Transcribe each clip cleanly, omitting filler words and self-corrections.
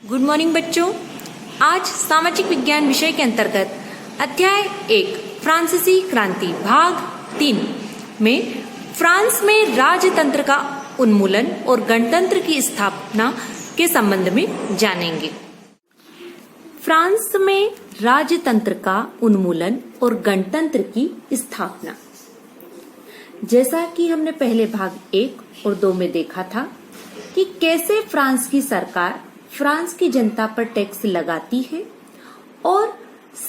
Good morning बच्चों। आज सामाजिक विज्ञान विषय के अंतर्गत अध्याय 1 फ्रांसीसी क्रांति भाग 3 में फ्रांस में राजतंत्र का उन्मूलन और गणतंत्र की स्थापना के संबंध में जानेंगे। फ्रांस में राजतंत्र का उन्मूलन और गणतंत्र की स्थापना, जैसा कि हमने पहले भाग 1 और 2 में देखा था कि कैसे फ्रांस की सरकार फ्रांस की जनता पर टैक्स लगाती है और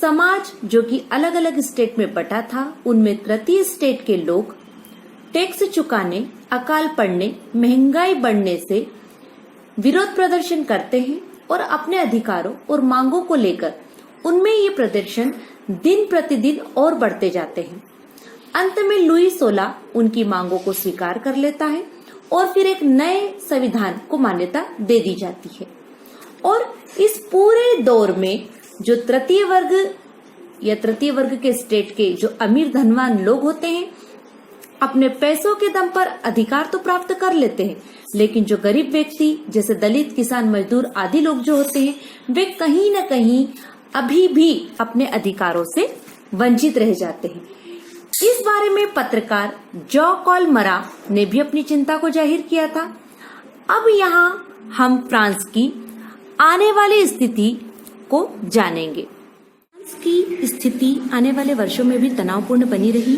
समाज जो कि अलग अलग स्टेट में बटा था, उनमें तृतीय स्टेट के लोग टैक्स चुकाने, अकाल पड़ने, महंगाई बढ़ने से विरोध प्रदर्शन करते हैं और अपने अधिकारों और मांगों को लेकर उनमें ये प्रदर्शन दिन प्रतिदिन और बढ़ते जाते हैं। अंत में लुई 16 उनकी मांगों को स्वीकार कर लेता है और फिर एक नए संविधान को मान्यता दे दी जाती है। और इस पूरे दौर में जो तृतीय वर्ग के स्टेट के जो अमीर धनवान लोग होते हैं, अपने पैसों के दम पर अधिकार तो प्राप्त कर लेते हैं, लेकिन जो गरीब व्यक्ति जैसे दलित, किसान, मजदूर आदि लोग जो होते हैं, वे कहीं न कहीं अभी भी अपने अधिकारों से वंचित रह जाते हैं। इस बारे में पत्रकार जॉ-कॉल मरा ने भी अपनी चिंता को जाहिर किया था। अब यहाँ हम फ्रांस की आने वाली स्थिति को जानेंगे। फ्रांस की स्थिति आने वाले वर्षों में भी तनावपूर्ण बनी रही।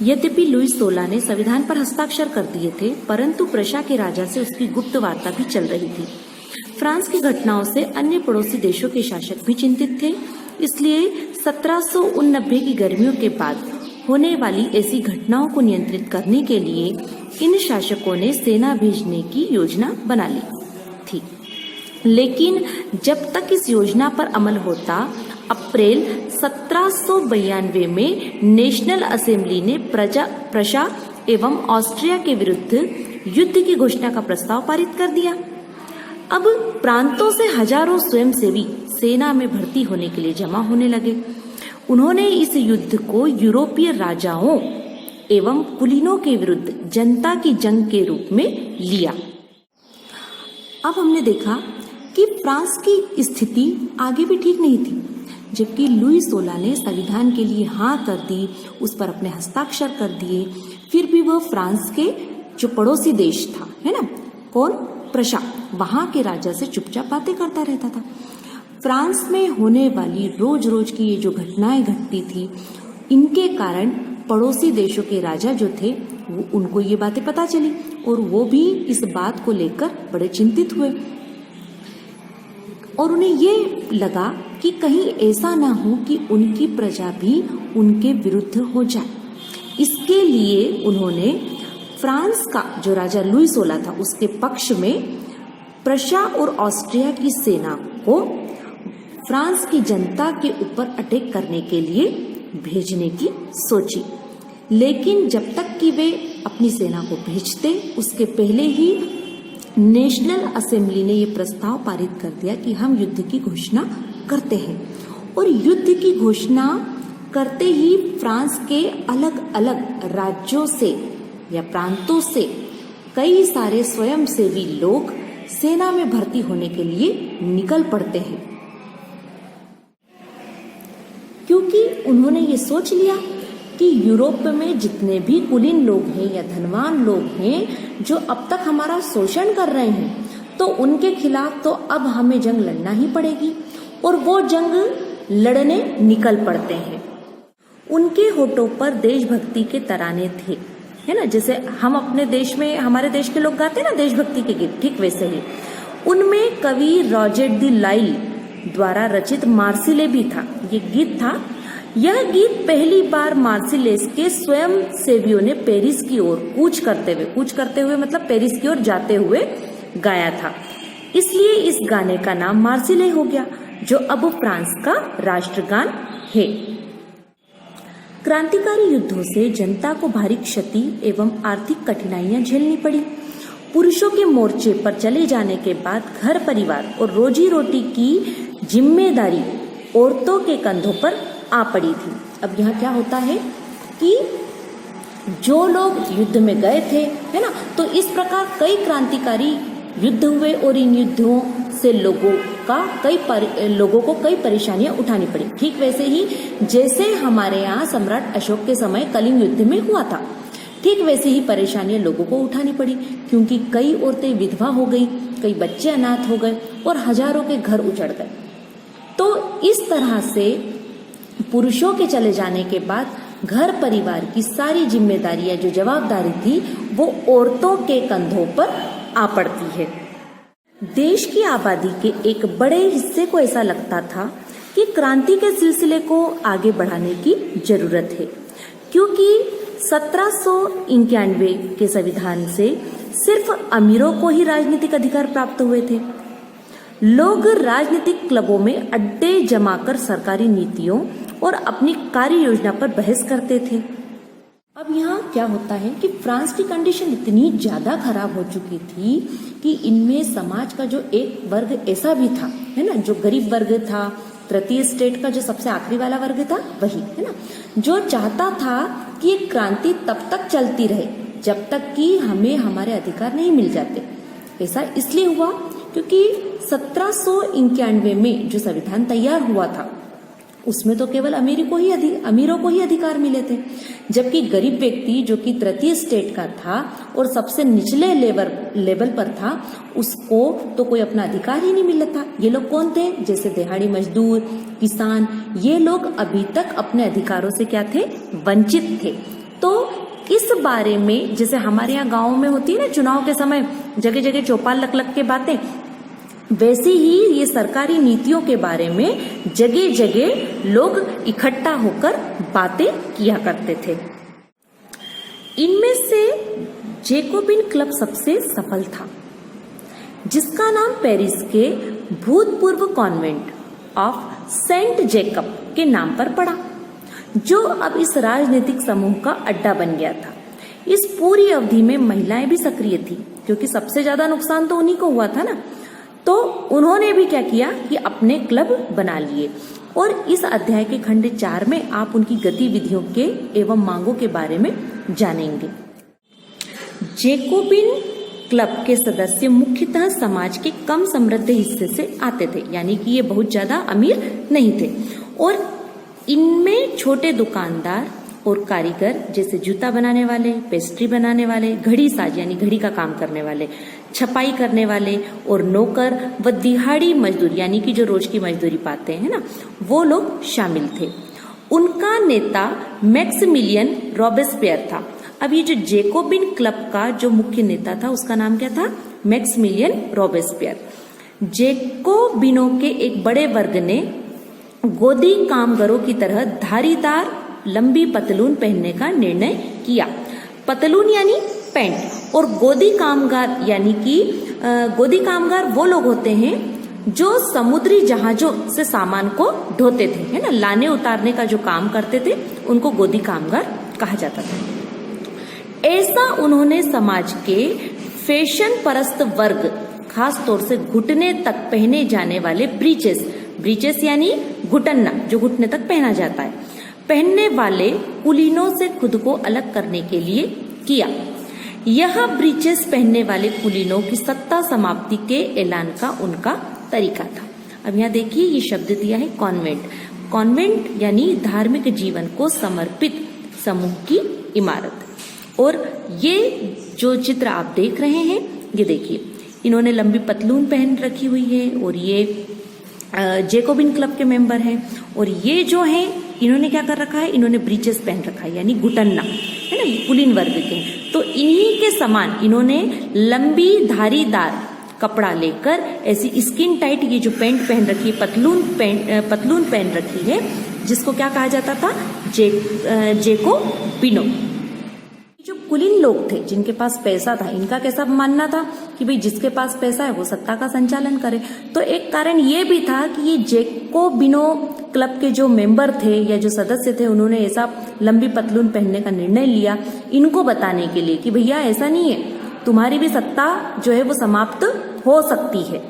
यद्यपि लुई 16 ने संविधान पर हस्ताक्षर कर दिए थे, परंतु प्रशा के राजा से उसकी गुप्त वार्ता भी चल रही थी। फ्रांस की घटनाओं से अन्य पड़ोसी देशों के शासक भी चिंतित थे। इसलिए 1789 की गर्मियों के बाद होने वाली ऐसी घटनाओं को नियंत्रित करने के लिए इन शासकों ने सेना भेजने की योजना बना ली थी। लेकिन जब तक इस योजना पर अमल होता, अप्रैल 1792 में नेशनल असेंबली ने प्रशा एवं ऑस्ट्रिया के विरुद्ध युद्ध की घोषणा का प्रस्ताव पारित कर दिया। अब प्रांतों से हजारों स्वयंसेवी सेना में भर्ती होने के लिए जमा होने लगे। उन्होंने इस युद्ध को यूरोपीय राजाओं एवं कुलीनों के विरुद्ध जनता की जंग के रूप में लिया। अब हमने देखा कि फ्रांस की स्थिति आगे भी ठीक नहीं थी। जबकि लुई 16 ने संविधान के लिए हाँ कर दी, उस पर अपने हस्ताक्षर कर दिए, फिर भी वह फ्रांस के जो पड़ोसी देश था, है ना, कौन, प्रशा, वहां के राजा से चुपचाप बातें करता रहता था। फ्रांस में होने वाली रोज रोज की ये जो घटनाएं घटती थी, इनके कारण पड़ोसी देशों के राजा जो थे, उनको ये बातें पता चली और वो भी इस बात को लेकर बड़े चिंतित हुए और उन्हें ये लगा कि कहीं ऐसा ना हो कि उनकी प्रजा भी उनके विरुद्ध हो जाए। इसके लिए उन्होंने फ्रांस का जो राजा लुई 16 था, उसके पक्ष में प्रशा और ऑस्ट्रिया की सेना को फ्रांस की जनता के ऊपर अटैक करने के लिए भेजने की सोची। लेकिन जब तक कि वे अपनी सेना को भेजते, उसके पहले ही नेशनल असेंबली ने यह प्रस्ताव पारित कर दिया कि हम युद्ध की घोषणा करते हैं। और युद्ध की घोषणा करते ही फ्रांस के अलग अलग राज्यों से या प्रांतों से कई सारे स्वयंसेवी लोग सेना में भर्ती होने के लिए निकल पड़ते हैं, क्योंकि उन्होंने ये सोच लिया कि यूरोप में जितने भी कुलीन लोग हैं या धनवान लोग हैं जो अब तक हमारा शोषण कर रहे हैं, तो उनके खिलाफ तो अब हमें जंग लड़ना ही पड़ेगी। और वो जंग लड़ने निकल पड़ते हैं। उनके होठों पर देशभक्ति के तराने थे, है ना, जैसे हम अपने देश में, हमारे देश के लोग गाते हैं ना देशभक्ति के गीत, ठीक वैसे ही उनमें कवि रॉजेट द लाइल द्वारा रचित मार्सिले भी था। ये गीत था। यह गीत पहली बार मार्सिलेस के स्वयं सेवियों ने पेरिस की ओर कूच करते हुए मतलब पेरिस की ओर जाते हुए गाया था। इसलिए इस गाने का नाम मार्सिले हो गया, जो अब फ्रांस का राष्ट्रगान है। क्रांतिकारी युद्धों से जनता को भारी क्षति एवं आर्थिक कठिनाइयां झेलनी पड़ी। पुरुषों के मोर्चे पर चले जाने के बाद घर परिवार और रोजी रोटी की जिम्मेदारी औरतों के कंधों पर आ पड़ी थी। अब यहाँ क्या होता है कि जो लोग युद्ध में गए थे, है ना, तो इस प्रकार कई क्रांतिकारी युद्ध हुए और इन युद्धों से लोगों लोगों को कई परेशानियां उठानी पड़ी। ठीक वैसे ही जैसे हमारे यहाँ सम्राट अशोक के समय कलिंग युद्ध में हुआ था, ठीक वैसे ही परेशानियां लोगों को उठानी पड़ी, क्योंकि कई औरतें विधवा हो गई, कई बच्चे अनाथ हो गए और हजारों के घर उजड़ गए। तो इस तरह से पुरुषों के चले जाने के बाद घर परिवार की सारी जिम्मेदारियां, जो जवाबदारी थी, वो औरतों के कंधों पर आ पड़ती है। देश की आबादी के एक बड़े हिस्से को ऐसा लगता था कि क्रांति के सिलसिले को आगे बढ़ाने की जरूरत है, क्योंकि 1791 के संविधान से सिर्फ अमीरों को ही राजनीतिक अधिकार प्राप्त हुए थे। लोग राजनीतिक क्लबों में अड्डे जमाकर सरकारी नीतियों और अपनी कार्य योजना पर बहस करते थे। अब यहाँ क्या होता है कि फ्रांस की कंडीशन इतनी ज्यादा खराब हो चुकी थी कि इनमें समाज का जो एक वर्ग ऐसा भी था, है ना, जो गरीब वर्ग था, तृतीय स्टेट का जो सबसे आखिरी वाला वर्ग था, वही, है ना, जो चाहता था कि एक क्रांति तब तक चलती रहे जब तक कि हमें हमारे अधिकार नहीं मिल जाते। ऐसा इसलिए हुआ क्योंकि 1791 में जो संविधान तैयार हुआ था उसमें तो केवल अमीरों को ही अधिकार मिले थे, जबकि गरीब व्यक्ति जो कि तृतीय स्टेट का था और सबसे निचले लेवल पर था, उसको तो कोई अपना अधिकार ही नहीं मिला था। ये लोग कौन थे? जैसे दिहाड़ी मजदूर, किसान, ये लोग अभी तक अपने अधिकारों से क्या थे? वंचित थे। तो इस बारे में जैसे हमारे यहाँ गाँव में होती है ना, चुनाव के समय जगह जगह चौपाल लग के बातें, वैसे ही ये सरकारी नीतियों के बारे में जगह जगह लोग इकट्ठा होकर बातें किया करते थे। इनमें से जेकोबिन क्लब सबसे सफल था, जिसका नाम पेरिस के भूतपूर्व कॉन्वेंट ऑफ सेंट जेकब के नाम पर पड़ा, जो अब इस राजनीतिक समूह का अड्डा बन गया था। इस पूरी अवधि में महिलाएं भी सक्रिय थी, क्योंकि सबसे ज्यादा नुकसान तो उन्हीं को हुआ था ना। तो उन्होंने भी क्या किया कि अपने क्लब बना लिए, और इस अध्याय के खंड 4 में आप उनकी गतिविधियों के एवं मांगों के बारे में जानेंगे। जेकोबिन क्लब के सदस्य मुख्यतः समाज के कम समृद्ध हिस्से से आते थे, यानी कि ये बहुत ज्यादा अमीर नहीं थे, और इनमें छोटे दुकानदार और कारीगर जैसे जूता बनाने वाले, पेस्ट्री बनाने वाले, घड़ी साज यानी घड़ी का काम करने वाले, छपाई करने वाले और नौकर व दिहाड़ी मजदूर यानी कि जो रोज की मजदूरी पाते हैं ना, वो लोग शामिल थे। उनका नेता मैक्सिमिलियन रॉबेस्पियर था। अब ये जो जेकोबिन क्लब का जो मुख्य नेता था उसका नाम क्या था? Maximilian Robespierre. जेकोबिनों के एक बड़े वर्ग ने गोदी कामगारों की तरह धारीदार लंबी पतलून पहनने का निर्णय किया। पतलून यानी पैंट, और गोदी कामगार यानी कि गोदी कामगार वो लोग होते हैं जो समुद्री जहाजों से सामान को ढोते थे, है ना, लाने उतारने का जो काम करते थे, उनको गोदी कामगार कहा जाता था। ऐसा उन्होंने समाज के फैशन परस्त वर्ग, खास तौर से घुटने तक पहने जाने वाले ब्रीचेस यानी घुटना, जो घुटने तक पहना जाता है, पहनने वाले कुलीनों से खुद को अलग करने के लिए किया। यह ब्रीचेस पहनने वाले कुलीनों की सत्ता समाप्ति के ऐलान का उनका तरीका था। अब यहाँ देखिए ये शब्द दिया है कॉन्वेंट। कॉन्वेंट यानी धार्मिक जीवन को समर्पित समूह की इमारत। और ये जो चित्र आप देख रहे हैं, ये देखिए, इन्होंने लंबी पतलून पहन रखी हुई है, और ये जेकोबिन क्लब के मेंबर हैं। और ये जो हैं, इन्होंने क्या कर रखा है? इन्होंने ब्रीचेस पहन रखा है, यानी घुटना, है ना, कुलीन वर्ग के। तो इन्हीं के समान इन्होंने लंबी धारीदार कपड़ा लेकर ऐसी स्किन टाइट ये जो पैंट पहन रखी है, पतलून पहन रखी है, जिसको क्या कहा जाता था? जेकोबिनो। जो कुलीन लोग थे, जिनके पास पैसा था, इनका कैसा मानना था कि भाई जिसके पास पैसा है वो सत्ता का संचालन करे। तो एक कारण ये भी था कि ये जेकोबिनो क्लब के जो मेंबर थे या जो सदस्य थे, उन्होंने ऐसा लंबी पतलून पहनने का निर्णय लिया, इनको बताने के लिए कि भैया ऐसा नहीं है, तुम्हारी भी सत्ता जो है वो समाप्त हो सकती है।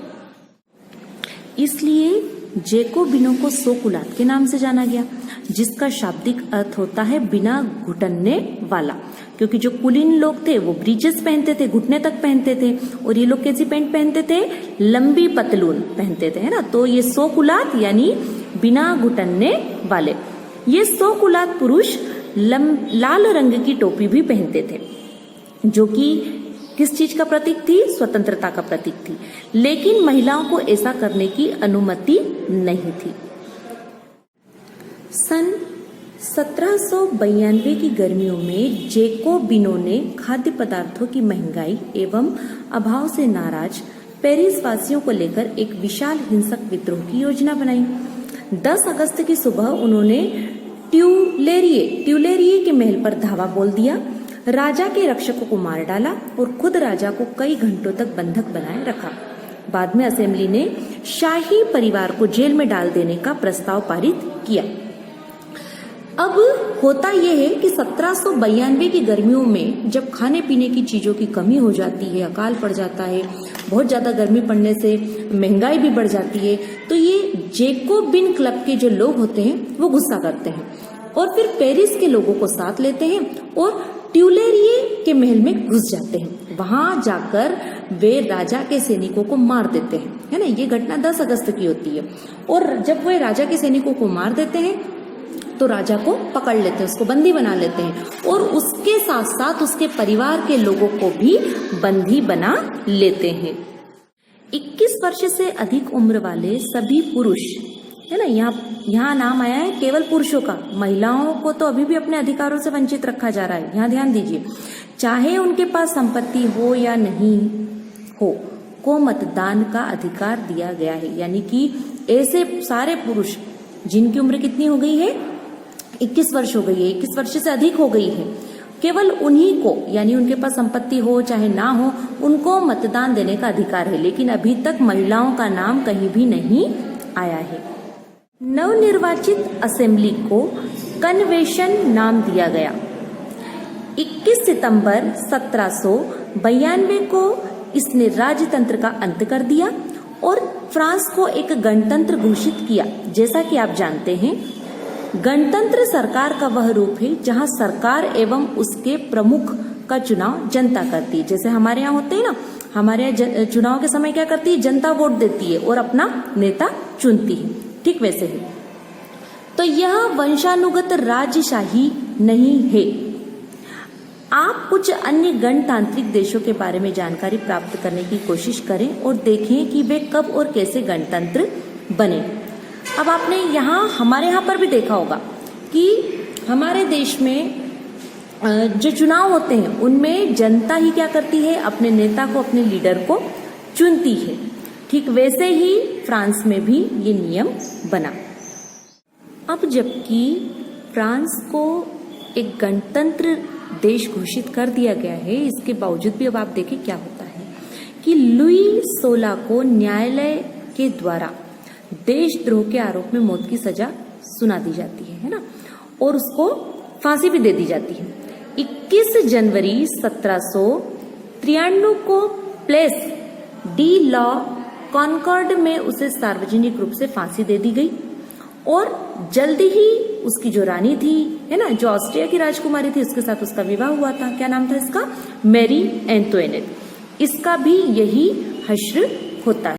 इसलिए जेकोबिनो को सोकुलात के नाम से जाना गया, जिसका शाब्दिक अर्थ होता है बिना घुटनने वाला। क्योंकि जो कुलीन लोग थे वो ब्रीचेस पहनते थे, घुटने तक पहनते थे, और ये लोग कैसी पैंट पहनते थे, लंबी पतलून पहनते थे, है ना। तो ये सोकुलात यानी बिना घुटनने वाले। ये सोकुलात पुरुष लाल रंग की टोपी भी पहनते थे, जो कि किस चीज का प्रतीक थी, स्वतंत्रता का प्रतीक थी। लेकिन महिलाओं को ऐसा करने की अनुमति नहीं थी। सन 1792 की गर्मियों में जैकोबिनों ने खाद्य पदार्थों की महंगाई एवं अभाव से नाराज पेरिस वासियों को लेकर एक विशाल हिंसक विद्रोह की योजना बनाई। 10 अगस्त की सुबह उन्होंने ट्यूलेरिए के महल पर धावा बोल दिया, राजा के रक्षकों को मार डाला और खुद राजा को कई घंटों तक बंधक बनाए रखा। बाद में असेंबली ने शाही परिवार को जेल में डाल देने का प्रस्ताव पारित किया। अब होता यह है कि 1792 की गर्मियों में जब खाने पीने की चीजों की कमी हो जाती है, अकाल पड़ जाता है, बहुत ज्यादा गर्मी पड़ने से महंगाई भी बढ़ जाती है, तो ये जैकोबिन क्लब के जो लोग होते हैं वो गुस्सा करते हैं और फिर पेरिस के लोगों को साथ लेते हैं और ट्यूलेरिए के महल में घुस जाते हैं। वहां जाकर वे राजा के सैनिकों को मार देते हैं, है ना। ये घटना 10 अगस्त की होती है। और जब वे राजा के सैनिकों को मार देते हैं तो राजा को पकड़ लेते हैं, उसको बंदी बना लेते हैं और उसके साथ साथ उसके परिवार के लोगों को भी बंदी बना लेते हैं। 21 वर्ष से अधिक उम्र वाले सभी पुरुष, है ना, यहाँ नाम आया है केवल पुरुषों का, महिलाओं को तो अभी भी अपने अधिकारों से वंचित रखा जा रहा है। यहाँ ध्यान दीजिए, चाहे उनके पास संपत्ति हो या नहीं हो, को मतदान का अधिकार दिया गया है। यानी कि ऐसे सारे पुरुष जिनकी उम्र कितनी हो गई है, 21 वर्ष हो गई है, 21 वर्ष से अधिक हो गई है, केवल उन्हीं को, यानी उनके पास संपत्ति हो चाहे ना हो, उनको मतदान देने का अधिकार है। लेकिन अभी तक महिलाओं का नाम कहीं भी नहीं आया है। नवनिर्वाचित असेंबली को कन्वेंशन नाम दिया गया। 21 सितंबर 1792 को इसने राजतंत्र का अंत कर दिया और फ्रांस को एक गणतंत्र घोषित किया। जैसा कि आप जानते हैं, गणतंत्र सरकार का वह रूप है जहां सरकार एवं उसके प्रमुख का चुनाव जनता करती है। जैसे हमारे यहाँ होते हैं ना, हमारे यहाँ चुनाव के समय क्या करती है, जनता वोट देती है और अपना नेता चुनती है, ठीक वैसे ही। तो यह वंशानुगत राजशाही नहीं है। आप कुछ अन्य गणतांत्रिक देशों के बारे में जानकारी प्राप्त करने की कोशिश करें और देखें कि वे कब और कैसे गणतंत्र बने। अब आपने हमारे यहाँ पर भी देखा होगा कि हमारे देश में जो चुनाव होते हैं उनमें जनता ही क्या करती है, अपने नेता को, अपने लीडर को चुनती है। ठीक वैसे ही फ्रांस में भी ये नियम बना। अब जबकि फ्रांस को एक गणतंत्र देश घोषित कर दिया गया है, इसके बावजूद भी अब आप देखें क्या होता है कि लुई 16 को न्यायालय के द्वारा देशद्रोह के आरोप में मौत की सजा सुना दी जाती है ना, और उसको फांसी भी दे दी जाती है। 21 जनवरी 1793 को प्लेस डी लॉ कॉनकॉर्ड में उसे सार्वजनिक रूप से फांसी दे दी गई और जल्दी ही उसकी जो रानी थी, है ना, जो ऑस्ट्रिया की राजकुमारी थी, उसके साथ उसका विवाह हुआ था। क्या नाम था इसका, मैरी एंटोइनेट। इसका भी यही हश्र होता है।